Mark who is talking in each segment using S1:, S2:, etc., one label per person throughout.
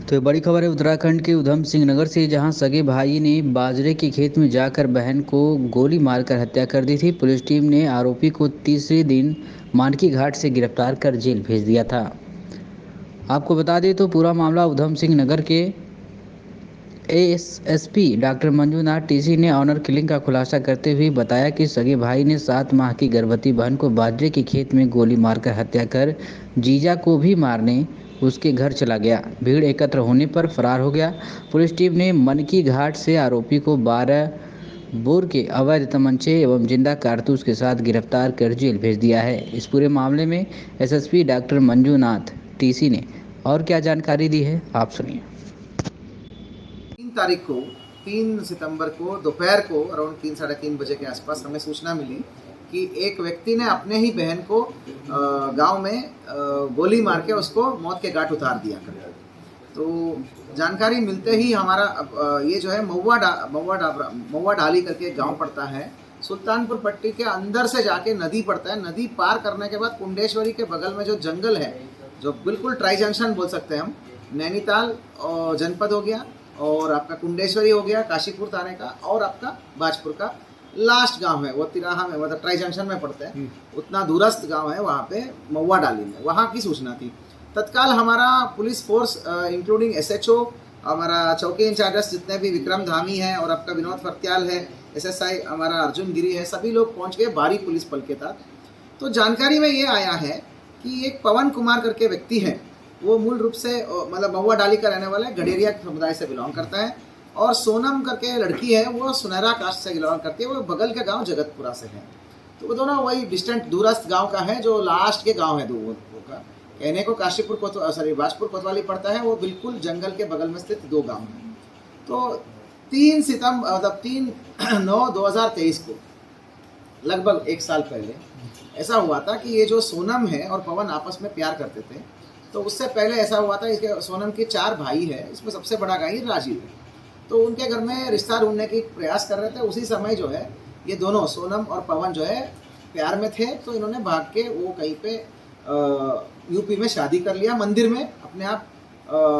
S1: तो ये बड़ी खबर है उत्तराखंड के उधम सिंह नगर से, जहां सगे भाई ने बाजरे के खेत में जाकर बहन को गोली मारकर हत्या कर दी थी। पुलिस टीम ने आरोपी को तीसरे दिन मानकी घाट से गिरफ्तार कर जेल भेज दिया था। आपको बता दें तो पूरा मामला उधम सिंह नगर के एएसएसपी डॉक्टर मंजूनाथ टीसी ने ऑनर किलिंग का खुलासा करते हुए बताया कि सगे भाई ने 7 माह की गर्भवती बहन को बाजरे के खेत में गोली मारकर हत्या कर जीजा को भी मारने उसके घर चला गया। भीड़ एकत्र होने पर फरार हो गया। पुलिस टीम ने मनकी घाट से आरोपी को 12 बोर के अवैध तमंचे एवं जिंदा कारतूस के साथ गिरफ्तार कर जेल भेज दिया है। इस पूरे मामले में एसएसपी डॉक्टर मंजूनाथ टीसी ने और क्या जानकारी दी है, आप सुनिए।
S2: 3 तारीख को 3 सितंबर को दोपहर को अराउंड 3 साढ़े 3 बजे के आसपास हमें सूचना मिली कि एक व्यक्ति ने अपने ही बहन को गांव में गोली मार के उसको मौत के घाट उतार दिया। तो जानकारी मिलते ही हमारा ये जो है महुआ डाली करके गांव पड़ता है, सुल्तानपुर पट्टी के अंदर से जाके नदी पड़ता है। नदी पार करने के बाद कुंडेश्वरी के बगल में जो जंगल है, जो बिल्कुल ट्राई जंक्शन बोल सकते हैं हम, नैनीताल जनपद हो गया और आपका कुंडेश्वरी हो गया काशीपुर थाने का, और आपका बाजपुर का लास्ट गांव है वो तिराहा में, मतलब ट्राई जंक्शन में पड़ता है। उतना दूरस्थ गांव है वहाँ पे महुआ डाली में, वहाँ की सूचना थी। तत्काल हमारा पुलिस फोर्स इंक्लूडिंग एसएचओ, हमारा चौकी इंचार्जस जितने भी विक्रम धामी है और आपका विनोद फर्त्याल है, एसएसआई हमारा अर्जुन गिरी है, सभी लोग पहुँच गए भारी पुलिस बल के साथ। तो जानकारी में ये आया है कि एक पवन कुमार करके व्यक्ति है, वो मूल रूप से मतलब महुआ डाली का रहने वाला है, गडेरिया समुदाय से बिलोंग करता है, और सोनम करके लड़की है वो सुनहरा कास्ट से बिलोंग करती है, वो बगल के गांव जगतपुरा से है। तो वो दोनों वही डिस्टेंट दूरस्थ गांव का है, जो लास्ट के गांव है दो का। कहने को काशीपुर बाजपुर कोतवाली पड़ता है, वो बिल्कुल जंगल के बगल में स्थित 2 गाँव हैं। तो 3/9/2023 को लगभग 1 साल पहले ऐसा हुआ था कि ये जो सोनम है और पवन आपस में प्यार करते थे। तो उससे पहले ऐसा हुआ था, इसके सोनम के 4 भाई है, इसमें सबसे बड़ा भाई राजीव है। तो उनके घर में रिश्ता ढूंढने की प्रयास कर रहे थे। उसी समय जो है ये दोनों सोनम और पवन जो है प्यार में थे। तो इन्होंने भाग के वो कहीं पे यूपी में शादी कर लिया, मंदिर में अपने आप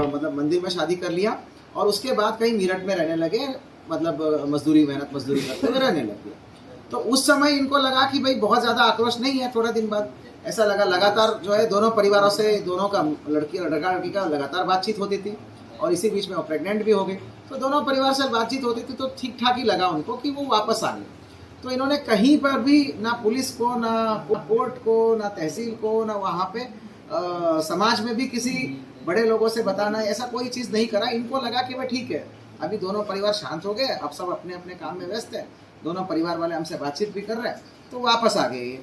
S2: मतलब मंदिर में शादी कर लिया, और उसके बाद कहीं मीरठ में रहने लगे, मतलब मेहनत मजदूरी करते हुए रहने लगे। तो उस समय इनको लगा कि भाई बहुत ज़्यादा आक्रोश नहीं है। थोड़ा दिन बाद ऐसा लगा, लगातार जो है दोनों परिवारों से, दोनों का लड़की का लगातार बातचीत होती थी, और इसी बीच में वो प्रेग्नेंट भी हो गई। तो दोनों परिवार से बातचीत होती थी, तो ठीक ठाक ही लगा उनको कि वो वापस आ गए। तो इन्होंने कहीं पर भी ना पुलिस को, ना कोर्ट को, ना तहसील को, ना वहाँ पे समाज में भी किसी बड़े लोगों से बताना, ऐसा कोई चीज़ नहीं करा। इनको लगा कि भाई ठीक है, अभी दोनों परिवार शांत हो गए, अब सब अपने अपने काम में व्यस्त है, दोनों परिवार वाले हमसे बातचीत भी कर रहे हैं, तो वापस आ गए।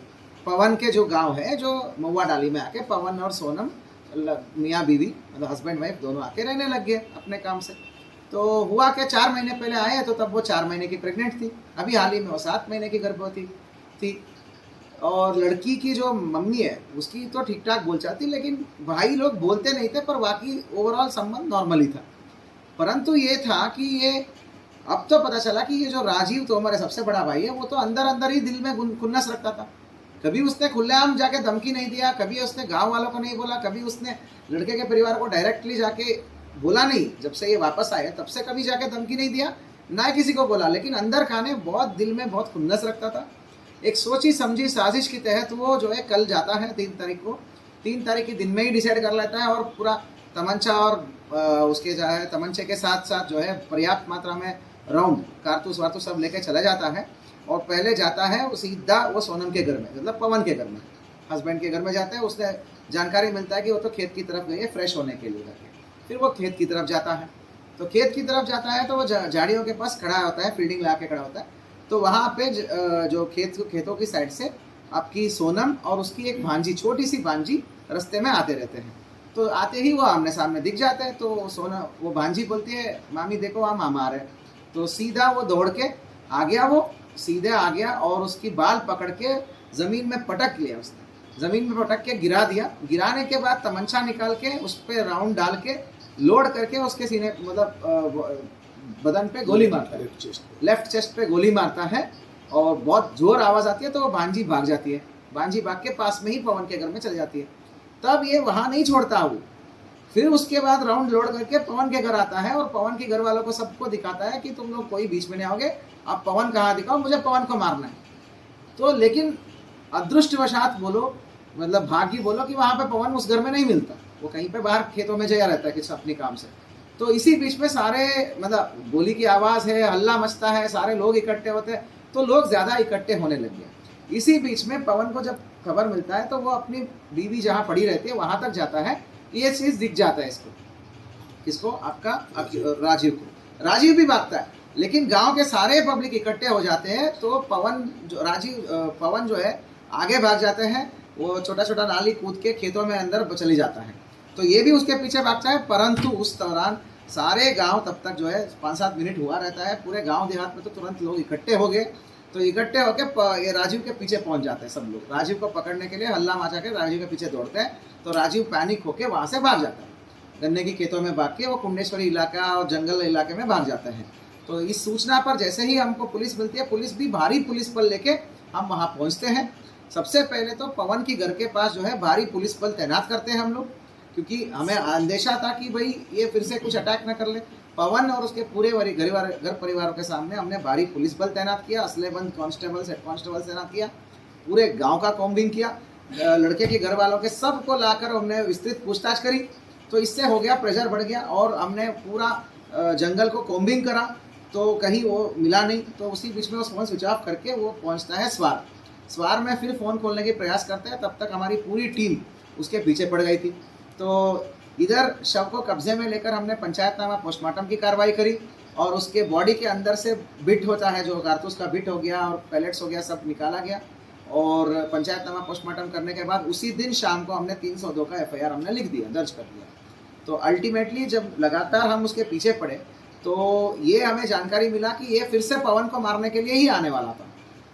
S2: पवन के जो गांव है, जो महुआ डाली में आके पवन और सोनम मियाँ बीवी, मतलब हस्बैंड वाइफ दोनों आके रहने लग गए अपने काम से। तो हुआ कि 4 महीने पहले आए, तो तब वो 4 महीने की प्रेग्नेंट थी। अभी हाल ही में वो 7 महीने की गर्भवती थी। और लड़की की जो मम्मी है उसकी तो ठीक ठाक बोलचाल थी, लेकिन भाई लोग बोलते नहीं थे, पर बाकी ओवरऑल संबंध नॉर्मल ही था। परंतु ये था कि ये अब तो पता चला कि ये जो राजीव तोमर है, सबसे बड़ा भाई है, वो तो अंदर अंदर ही दिल में खुन्नस रखता था। कभी उसने खुलेआम जाके धमकी नहीं दिया, कभी उसने गांव वालों को नहीं बोला, कभी उसने लड़के के परिवार को डायरेक्टली जाके बोला नहीं। जब से ये वापस आए तब से कभी जाके धमकी नहीं दिया, ना किसी को बोला, लेकिन अंदर खाने बहुत दिल में बहुत खुन्नस रखता था। एक सोची समझी साजिश के तहत वो जो है कल जाता है 3 तारीख को, 3 तारीख के दिन में ही डिसाइड कर लेता है, और पूरा तमंचा और उसके जो है तमंचे के साथ साथ जो है पर्याप्त मात्रा में राउंड कारतूस वारतूस सब लेके चला जाता है। और पहले जाता है वो सीधा वो सोनम के घर में, मतलब पवन के घर में, हस्बैंड के घर में जाता है। उसने जानकारी मिलता है कि वो तो खेत की तरफ गई है फ्रेश होने के लिए करके। फिर वो खेत की तरफ जाता है। तो खेत की तरफ जाता है तो वो झाड़ियों के पास खड़ा होता है, फील्डिंग ला के खड़ा होता है। तो वहाँ पे जो खेतों की साइड से आपकी सोनम और उसकी एक भांजी, छोटी सी भांजी रास्ते में आते रहते हैं। तो आते ही वो आमने सामने दिख जाते हैं। तो वो भांजी बोलती है, मामी देखो वहाँ मामा आ रहे हैं। तो सीधा वो दौड़ के आ गया, वो सीधे आ गया और उसकी बाल पकड़ के ज़मीन में पटक लिया। उसने ज़मीन में पटक के गिरा दिया। गिराने के बाद तमंचा निकाल के उस पर राउंड डाल के लोड करके उसके सीने, मतलब बदन पे गोली मारता है, लेफ्ट चेस्ट पे गोली मारता है, और बहुत जोर आवाज़ आती है। तो वो भांजी भाग जाती है। भांजी भाग के पास में ही पवन के घर में चली जाती है। तब ये वहाँ नहीं छोड़ता, वो फिर उसके बाद राउंड लोड करके पवन के घर आता है और पवन के घर वालों को सबको दिखाता है कि तुम लोग कोई बीच में नहीं आओगे, आप पवन कहाँ दिखाओ, मुझे पवन को मारना है। तो लेकिन अदृष्टवशात बोलो, मतलब भाग्य बोलो कि वहाँ पे पवन उस घर में नहीं मिलता, वो कहीं पे बाहर खेतों में जया रहता है किसी अपने काम से। तो इसी बीच में सारे मतलब गोली की आवाज़ है, हल्ला मचता है, सारे लोग इकट्ठे होते हैं, तो लोग ज़्यादा इकट्ठे होने लग गए। इसी बीच में पवन को जब खबर मिलता है तो वो अपनी बीवी जहाँ पड़ी रहती है वहाँ तक जाता है। ये चीज़ दिख जाता है इसको, किसको, आपका राजीव को। राजीव भी भागता है, लेकिन गांव के सारे पब्लिक इकट्ठे हो जाते हैं तो पवन जो है आगे भाग जाते हैं, वो छोटा छोटा नाली कूद के खेतों में अंदर चली जाता है। तो ये भी उसके पीछे भागता है, परंतु उस दौरान सारे गांव तब तक जो है 5-7 मिनट हुआ रहता है, पूरे गांव देहात में तो तुरंत लोग इकट्ठे हो गए। तो इकट्ठे होकर ये राजीव के पीछे पहुंच जाते हैं सब लोग, राजीव को पकड़ने के लिए हल्ला मचा के राजीव के पीछे दौड़ते हैं। तो राजीव पैनिक होकर वहाँ से भाग जाता है, गन्ने की खेतों में भाग के वो कुंडेश्वरी इलाका और जंगल इलाके में भाग जाता है। तो इस सूचना पर जैसे ही हमको पुलिस मिलती है, पुलिस भी भारी पुलिस बल लेके हम वहाँ पहुँचते हैं। सबसे पहले तो पवन की घर के पास जो है भारी पुलिस बल तैनात करते हैं हम लोग, क्योंकि हमें अंदेशा था कि भाई ये फिर से कुछ अटैक न कर ले। पवन और उसके पूरे घर परिवारों के सामने हमने भारी पुलिस बल तैनात किया, असलेबंद कांस्टेबल हेड कांस्टेबल तैनात किया, पूरे गांव का कॉम्बिंग किया, लड़के के घर वालों के सबको लाकर हमने विस्तृत पूछताछ करी। तो इससे हो गया, प्रेशर बढ़ गया और हमने पूरा जंगल को कॉम्बिंग करा, तो कहीं वो मिला नहीं। तो उसी बीच में वो फ़ोन स्विच ऑफ करके वो पहुंचता है स्वार में, फिर फ़ोन खोलने के प्रयास करते हैं। तब तक हमारी पूरी टीम उसके पीछे पड़ गई थी। तो इधर शव को कब्जे में लेकर हमने पंचायतनामा पोस्टमार्टम की कार्रवाई करी और उसके बॉडी के अंदर से बिट होता है, जो कारतूस का बिट हो गया और पैलेट्स हो गया, सब निकाला गया। और पंचायतनामा पोस्टमार्टम करने के बाद उसी दिन शाम को हमने 302 का FIR हमने लिख दिया, दर्ज कर दिया। तो अल्टीमेटली जब लगातार हम उसके पीछे पड़े तो ये हमें जानकारी मिला कि ये फिर से पवन को मारने के लिए ही आने वाला था।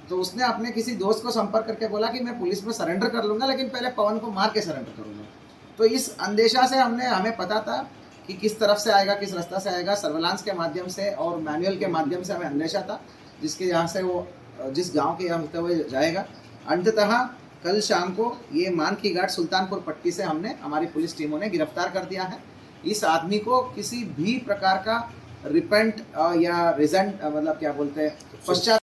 S2: तो उसने अपने किसी दोस्त को संपर्क करके बोला कि मैं पुलिस में सरेंडर कर लूँगा, लेकिन पहले पवन को मार के सरेंडर करूँगा। तो इस अंदेशा से हमें पता था कि किस तरफ से आएगा, किस रास्ता से आएगा, सर्वेलांस के माध्यम से और मैनुअल के माध्यम से हमें अंदेशा था जिसके यहाँ से वो जिस गांव के यहाँ होते हुए जाएगा। अंततः कल शाम को ये मान की घाट सुल्तानपुर पट्टी से हमारी पुलिस टीमों ने गिरफ्तार कर दिया है। इस आदमी को किसी भी प्रकार का रिपेंट या रिजेंट मतलब क्या बोलते हैं, पश्चात